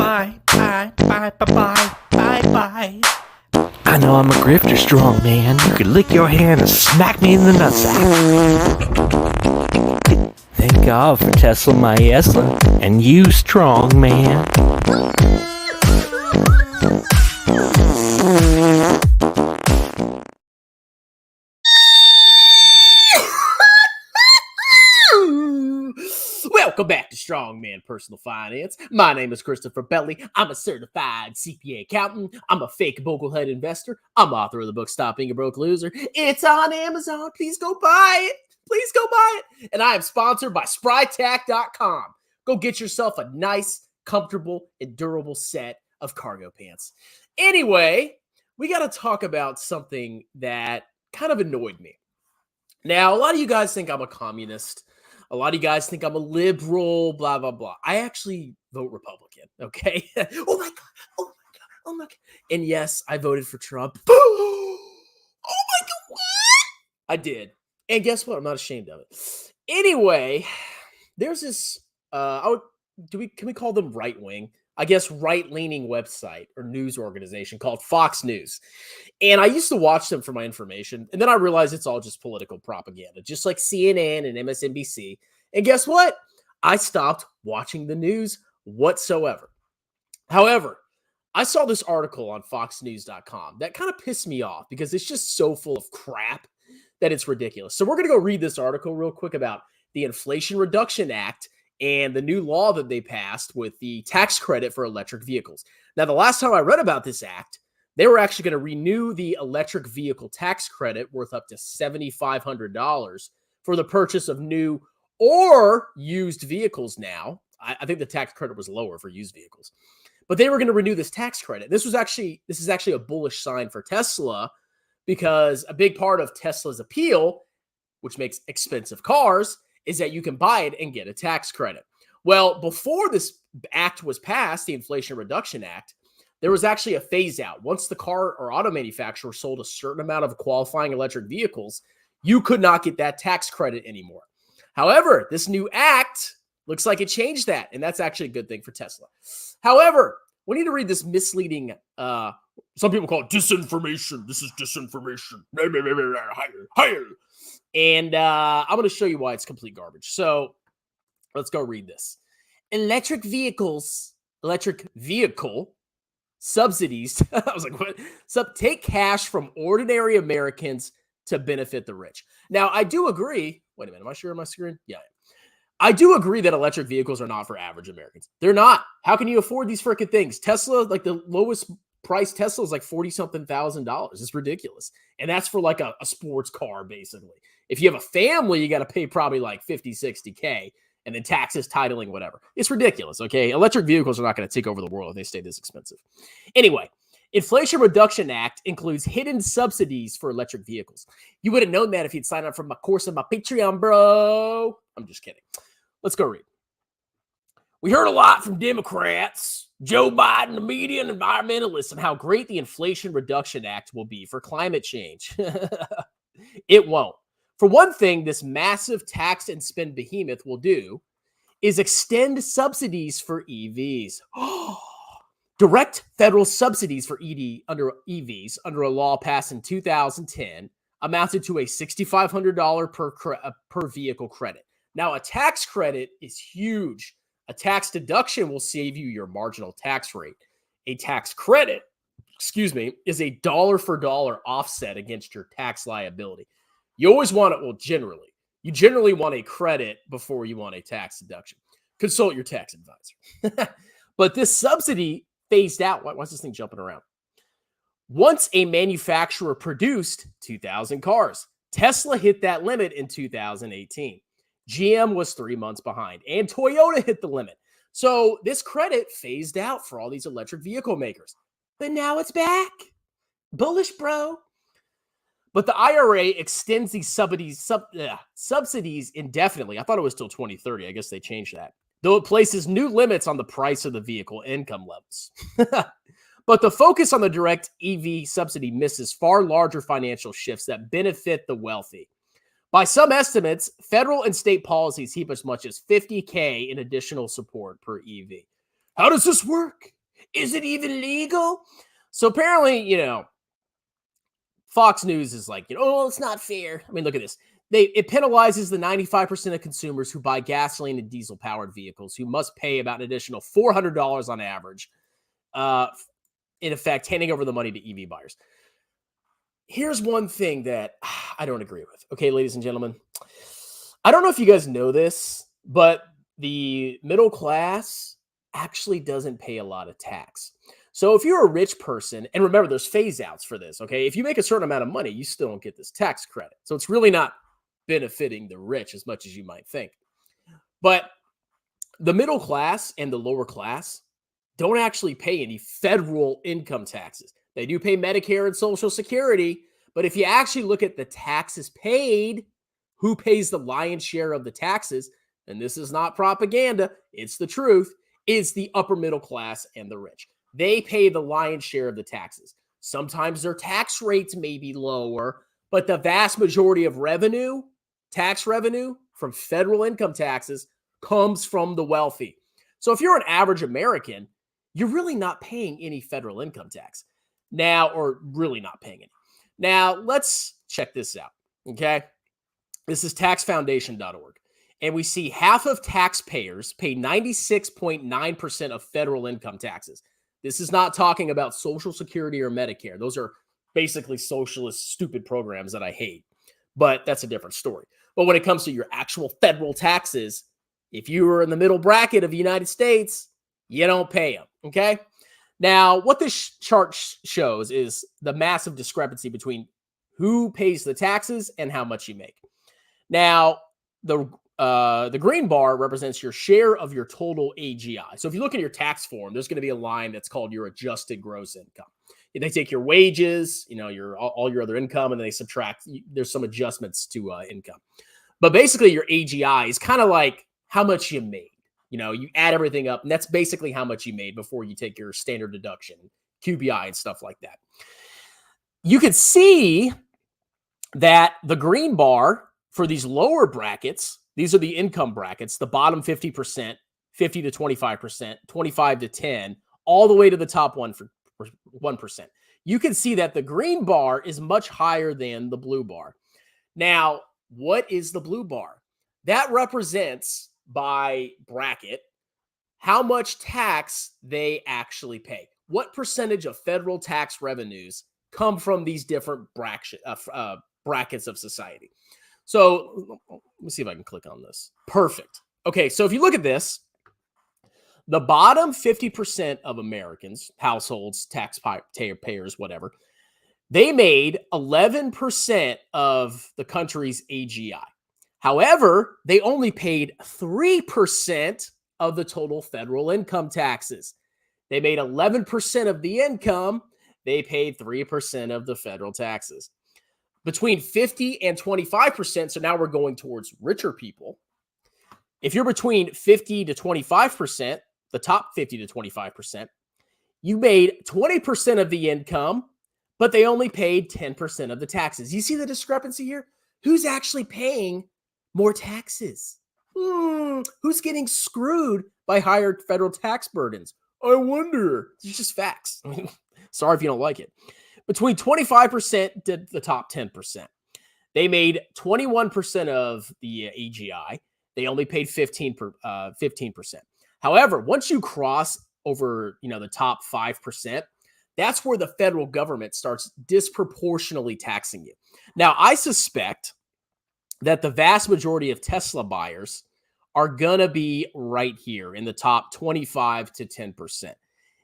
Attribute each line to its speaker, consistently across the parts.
Speaker 1: Bye, bye, bye, bye, bye, bye, bye.
Speaker 2: I know I'm a grifter, strong man. You could lick your hand and smack me in the nutsack. Thank God for Tesla, my Esla, and you, strong man.
Speaker 1: Welcome back to Strongman Personal Finance. My name is Christopher Belly. I'm a certified CPA accountant. I'm a fake boglehead investor. I'm author of the book Stop Being a Broke Loser. It's on Amazon. Please go buy it. Please go buy it. And I am sponsored by sprytack.com. Go get yourself a nice, comfortable, and durable set of cargo pants. Anyway, we got to talk about something that kind of annoyed me. Now, a lot of you guys think I'm a communist. A lot of you guys think I'm a liberal, blah, blah, blah. I actually vote Republican, okay? Oh my God. Oh my God. Oh my God. And yes, I voted for Trump. Oh my God. What? I did. And guess what? I'm not ashamed of it. Anyway, there's this, can we call them right wing? I guess right-leaning website or news organization called Fox News. And I used to watch them for my information. And then I realized it's all just political propaganda, just like CNN and MSNBC. And guess what? I stopped watching the news whatsoever. However, I saw this article on foxnews.com that kind of pissed me off because it's just so full of crap that it's ridiculous. So we're going to go read this article real quick about the Inflation Reduction Act and the new law that they passed with the tax credit for electric vehicles. Now, the last time I read about this act, they were actually going to renew the electric vehicle tax credit worth up to $7,500 for the purchase of new or used vehicles now. I think the tax credit was lower for used vehicles. But they were going to renew this tax credit. This is actually a bullish sign for Tesla because a big part of Tesla's appeal, which makes expensive cars, is that you can buy it and get a tax credit. Well, before this act was passed, the Inflation Reduction Act, there was actually a phase out. Once the car or auto manufacturer sold a certain amount of qualifying electric vehicles, you could not get that tax credit anymore. However, this new act looks like it changed that, and that's actually a good thing for Tesla. However, we need to read this misleading, some people call it disinformation. This is disinformation. Higher. And I'm going to show you why it's complete garbage. So let's go read this. Electric vehicle subsidies. I was like, what? Take cash from ordinary Americans to benefit the rich. Now, I do agree. Wait a minute. Am I sharing my screen? Yeah. I do agree that electric vehicles are not for average Americans. They're not. How can you afford these freaking things? Tesla, like the lowest price Tesla is like $40-something thousand. It's ridiculous. And that's for like a sports car, basically. If you have a family, you got to pay probably like 50, 60K and then taxes, titling, whatever. It's ridiculous, okay? Electric vehicles are not going to take over the world if they stay this expensive. Anyway, Inflation Reduction Act includes hidden subsidies for electric vehicles. You would have known that if you'd signed up for my course on my Patreon, bro. I'm just kidding. Let's go read. We heard a lot from Democrats, Joe Biden, the media, and environmentalists on how great the Inflation Reduction Act will be for climate change. It won't. For one thing, this massive tax and spend behemoth will do is extend subsidies for EVs. Direct federal subsidies for EVs under a law passed in 2010 amounted to a $6,500 per vehicle credit. Now, a tax credit is huge. A tax deduction will save you your marginal tax rate. A tax credit, is a dollar for dollar offset against your tax liability. You always want it, you generally want a credit before you want a tax deduction. Consult your tax advisor. But this subsidy phased out. Why is this thing jumping around? Once a manufacturer produced 2,000 cars, Tesla hit that limit in 2018. GM was 3 months behind, and Toyota hit the limit. So this credit phased out for all these electric vehicle makers. But now it's back. Bullish, bro. But the IRA extends these subsidies indefinitely. I thought it was till 2030. I guess they changed that. Though it places new limits on the price of the vehicle income levels. But the focus on the direct EV subsidy misses far larger financial shifts that benefit the wealthy. By some estimates, federal and state policies heap as much as $50K in additional support per EV. How does this work? Is it even legal? So apparently, Fox News is like, oh, it's not fair. I mean, look at this. It penalizes the 95% of consumers who buy gasoline and diesel powered vehicles who must pay about an additional $400 on average. In effect, handing over the money to EV buyers. Here's one thing that I don't agree with. Okay, ladies and gentlemen, I don't know if you guys know this, but the middle class actually doesn't pay a lot of tax. So if you're a rich person, and remember, there's phase outs for this, okay? If you make a certain amount of money, you still don't get this tax credit. So it's really not benefiting the rich as much as you might think. But the middle class and the lower class don't actually pay any federal income taxes. They do pay Medicare and Social Security, but if you actually look at the taxes paid, who pays the lion's share of the taxes, and this is not propaganda, it's the truth, is the upper middle class and the rich. They pay the lion's share of the taxes. Sometimes their tax rates may be lower, but the vast majority of revenue, tax revenue from federal income taxes, comes from the wealthy. So if you're an average American, you're really not paying any federal income tax now, or really not paying any. Now, let's check this out, okay? This is taxfoundation.org. And we see half of taxpayers pay 96.9% of federal income taxes. This is not talking about Social Security or Medicare. Those are basically socialist, stupid programs that I hate. But that's a different story. But when it comes to your actual federal taxes, if you are in the middle bracket of the United States, you don't pay them, okay? Now, what this chart shows is the massive discrepancy between who pays the taxes and how much you make. Now, the green bar represents your share of your total AGI. So if you look at your tax form, there's going to be a line that's called your adjusted gross income. They take your wages, all your other income, and then they subtract. There's some adjustments to income. But basically, your AGI is kind of like how much you made. You add everything up, and that's basically how much you made before you take your standard deduction, QBI, and stuff like that. You can see that the green bar for these lower brackets, these are the income brackets, the bottom 50%, 50 to 25%, 25 to 10, all the way to the top 1%. You can see that the green bar is much higher than the blue bar. Now, what is the blue bar? That represents by bracket how much tax they actually pay. What percentage of federal tax revenues come from these different brackets of society? So let me see if I can click on this. Perfect. Okay, so if you look at this, the bottom 50% of Americans, households, taxpayers, whatever, they made 11% of the country's AGI. However, they only paid 3% of the total federal income taxes. They made 11% of the income. They paid 3% of the federal taxes. Between 50 and 25%, so now we're going towards richer people. If you're between 50 to 25%, the top 50 to 25%, you made 20% of the income, but they only paid 10% of the taxes. You see the discrepancy here? Who's actually paying more taxes? Who's getting screwed by higher federal tax burdens? I wonder. It's just facts. Sorry if you don't like it. Between 25% to the top 10%. They made 21% of the AGI. They only paid 15%. However, once you cross over, the top 5%, that's where the federal government starts disproportionately taxing you. Now, I suspect that the vast majority of Tesla buyers are going to be right here in the top 25 to 10%.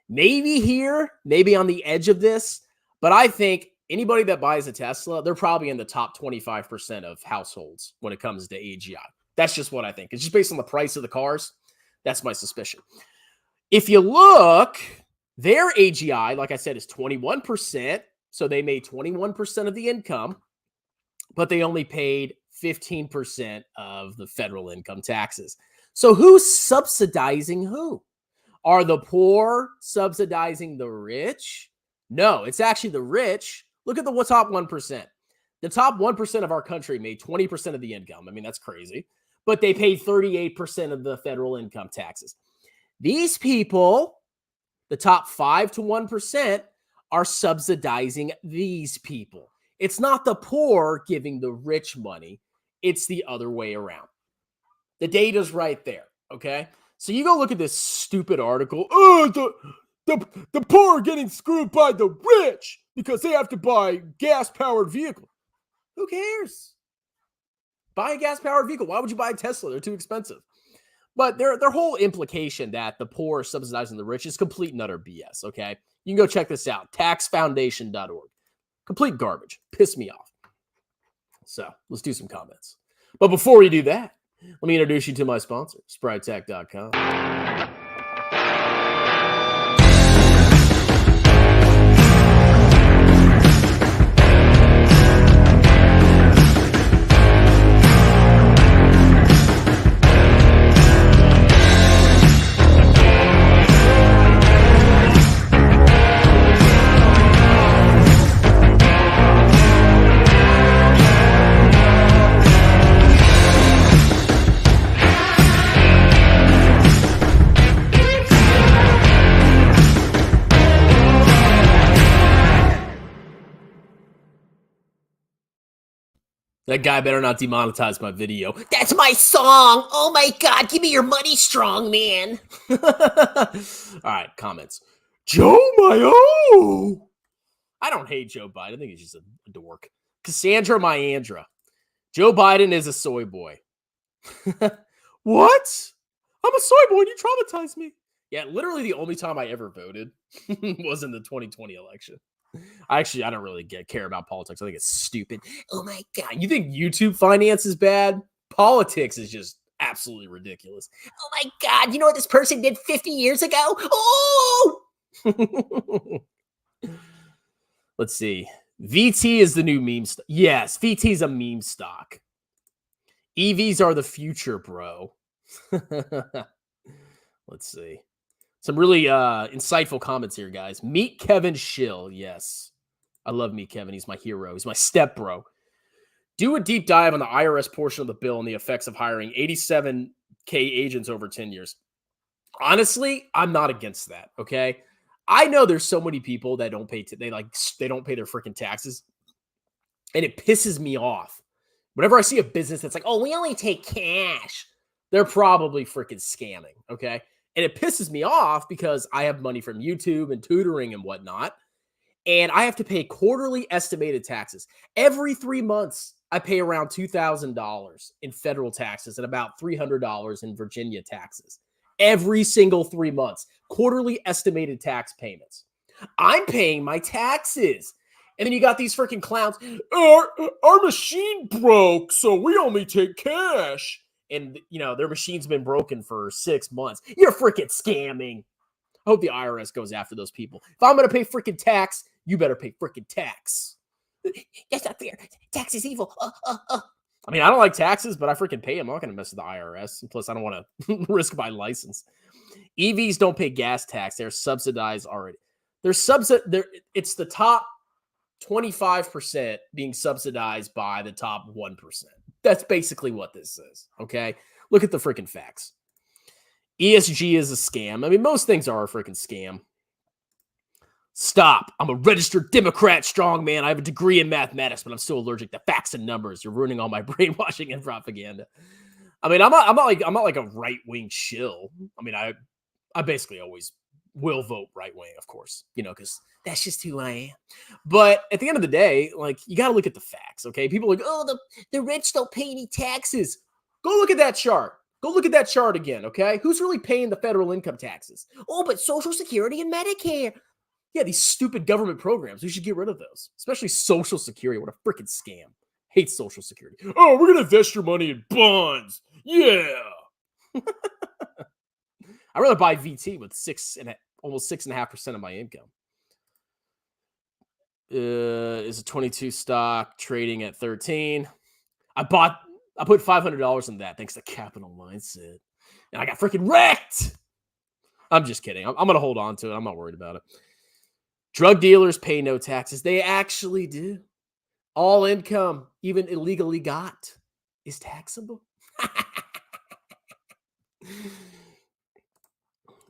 Speaker 1: Maybe here, maybe on the edge of this, but I think anybody that buys a Tesla, they're probably in the top 25% of households when it comes to AGI. That's just what I think. It's just based on the price of the cars. That's my suspicion. If you look, their AGI, like I said, is 21%. So they made 21% of the income, but they only paid 15% of the federal income taxes. So who's subsidizing who? Are the poor subsidizing the rich? No, it's actually the rich. Look at the top 1%. The top 1% of our country made 20% of the income. I mean, that's crazy. But they paid 38% of the federal income taxes. These people The top 5 to 1% are subsidizing these people. It's not the poor giving the rich money. It's the other way around. The data's right there, okay? So you go look at this stupid article. Oh, the poor are getting screwed by the rich because they have to buy gas-powered vehicle. Who cares? Buy a gas-powered vehicle. Why would you buy a Tesla? They're too expensive. But their whole implication that the poor are subsidizing the rich is complete and utter BS, okay? You can go check this out, taxfoundation.org. Complete garbage. Piss me off. So let's do some comments. But before we do that, let me introduce you to my sponsor, SpriTech.com. That guy better not demonetize my video. That's my song. Oh my God, give me your money, strong man. All right, comments. Joe Mayo. I don't hate Joe Biden. I think he's just a dork. Cassandra Myandra. Joe Biden is a soy boy. What? I'm a soy boy and you traumatized me. Yeah, literally the only time I ever voted was in the 2020 election. I don't really care about politics. I think it's stupid. Oh my God. You think YouTube finance is bad? Politics is just absolutely ridiculous. Oh my God. You know what this person did 50 years ago? Oh! Let's see. VT is the new meme stock. Yes, VT is a meme stock. EVs are the future, bro. Let's see. Some really insightful comments here, guys. Meet Kevin Schill. Yes. I love Meet Kevin. He's my hero. He's my step bro. Do a deep dive on the IRS portion of the bill and the effects of hiring 87K agents over 10 years. Honestly, I'm not against that, okay? I know there's so many people that don't pay they don't pay their freaking taxes. And it pisses me off. Whenever I see a business that's like, "Oh, we only take cash." They're probably freaking scamming, okay? And it pisses me off because I have money from YouTube and tutoring and whatnot. And I have to pay quarterly estimated taxes. Every 3 months, I pay around $2,000 in federal taxes and about $300 in Virginia taxes. Every single 3 months, quarterly estimated tax payments. I'm paying my taxes. And then you got these freaking clowns. Our machine broke, so we only take cash. And, you know, their machine's been broken for 6 months. You're freaking scamming. I hope the IRS goes after those people. If I'm going to pay freaking tax, you better pay freaking tax. That's not fair. Tax is evil. I mean, I don't like taxes, but I freaking pay them. I'm not going to mess with the IRS. And plus, I don't want to risk my license. EVs don't pay gas tax. They're subsidized already. It's the top 25% being subsidized by the top 1%. That's basically what this is, okay? Look at the freaking facts. ESG is a scam. I mean, most things are a freaking scam. Stop. I'm a registered Democrat strongman. I have a degree in mathematics, but I'm still allergic to facts and numbers. You're ruining all my brainwashing and propaganda. I mean, I'm not like a right-wing shill. I mean, I basically always will vote right-wing, of course, you know, because that's just who I am. But at the end of the day, like, you got to look at the facts, okay? People are like, oh, the rich don't pay any taxes. Go look at that chart. Go look at that chart again, okay? Who's really paying the federal income taxes? Oh, but Social Security and Medicare. Yeah, these stupid government programs. We should get rid of those, especially Social Security. What a freaking scam. Hate Social Security. Oh, we're going to invest your money in bonds. Yeah. I'd rather buy VT with almost 6.5% of my income. Is a 22 stock trading at 13. I put $500 in that thanks to Capital Mindset. And I got freaking wrecked. I'm just kidding. I'm going to hold on to it. I'm not worried about it. Drug dealers pay no taxes. They actually do. All income, even illegally got, is taxable.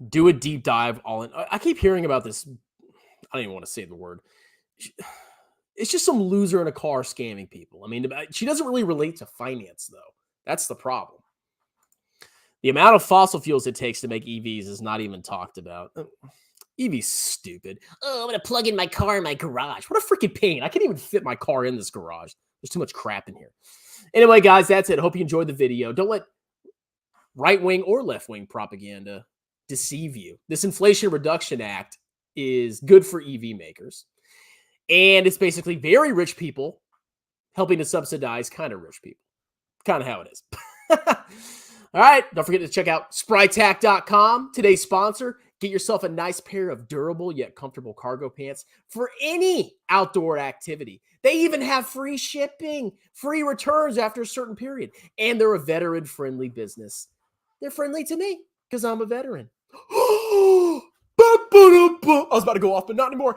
Speaker 1: do a deep dive all in. I keep hearing about this. I don't even want to say the word. It's just some loser in a car scamming people. I mean, she doesn't really relate to finance, though. That's the problem. The amount of fossil fuels it takes to make EVs is not even talked about. EV's stupid. Oh, I'm going to plug in my car in my garage. What a freaking pain. I can't even fit my car in this garage. There's too much crap in here. Anyway, guys, that's it. Hope you enjoyed the video. Don't let right-wing or left-wing propaganda deceive you. This Inflation Reduction Act is good for EV makers. And it's basically very rich people helping to subsidize kind of rich people. Kind of how it is. All right. Don't forget to check out sprytack.com. Today's sponsor. Get yourself a nice pair of durable yet comfortable cargo pants for any outdoor activity. They even have free shipping, free returns after a certain period. And they're a veteran-friendly business. They're friendly to me because I'm a veteran. I was about to go off, but not anymore.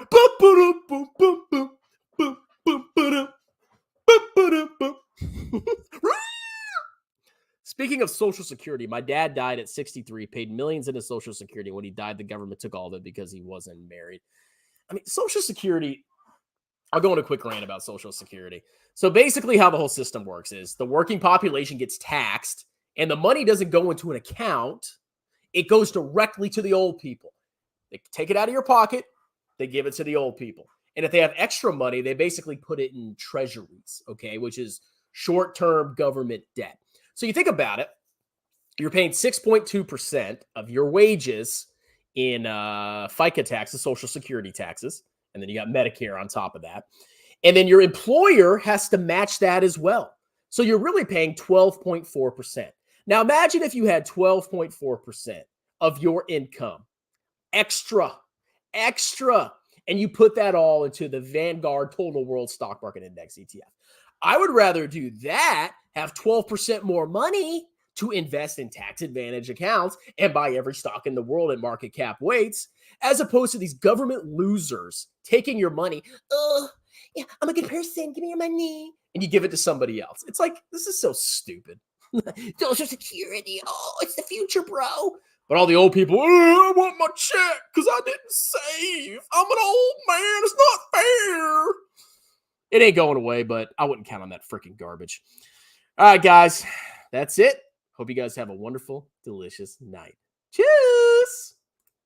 Speaker 1: Speaking of Social Security, my dad died at 63, paid millions into Social Security. When he died, the government took all of it because he wasn't married. I mean, Social Security, I'll go on a quick rant about Social Security. So basically how the whole system works is the working population gets taxed and the money doesn't go into an account. It goes directly to the old people. They take it out of your pocket. They give it to the old people. And if they have extra money, they basically put it in treasuries, okay, which is short-term government debt. So you think about it, you're paying 6.2% of your wages in FICA taxes, Social Security taxes, and then you got Medicare on top of that. And then your employer has to match that as well. So you're really paying 12.4%. Now imagine if you had 12.4% of your income extra, and you put that all into the Vanguard Total World Stock Market Index ETF. I would rather do that, have 12% more money to invest in tax advantage accounts and buy every stock in the world at market cap weights, as opposed to these government losers taking your money. Oh, yeah, I'm a good person. Give me your money. And you give it to somebody else. It's like, this is so stupid. Social Security. Oh, it's the future, bro. But all the old people, I want my check because I didn't save. I'm an old man. It's not fair. It ain't going away, but I wouldn't count on that freaking garbage. All right, guys. That's it. Hope you guys have a wonderful, delicious night. Cheers.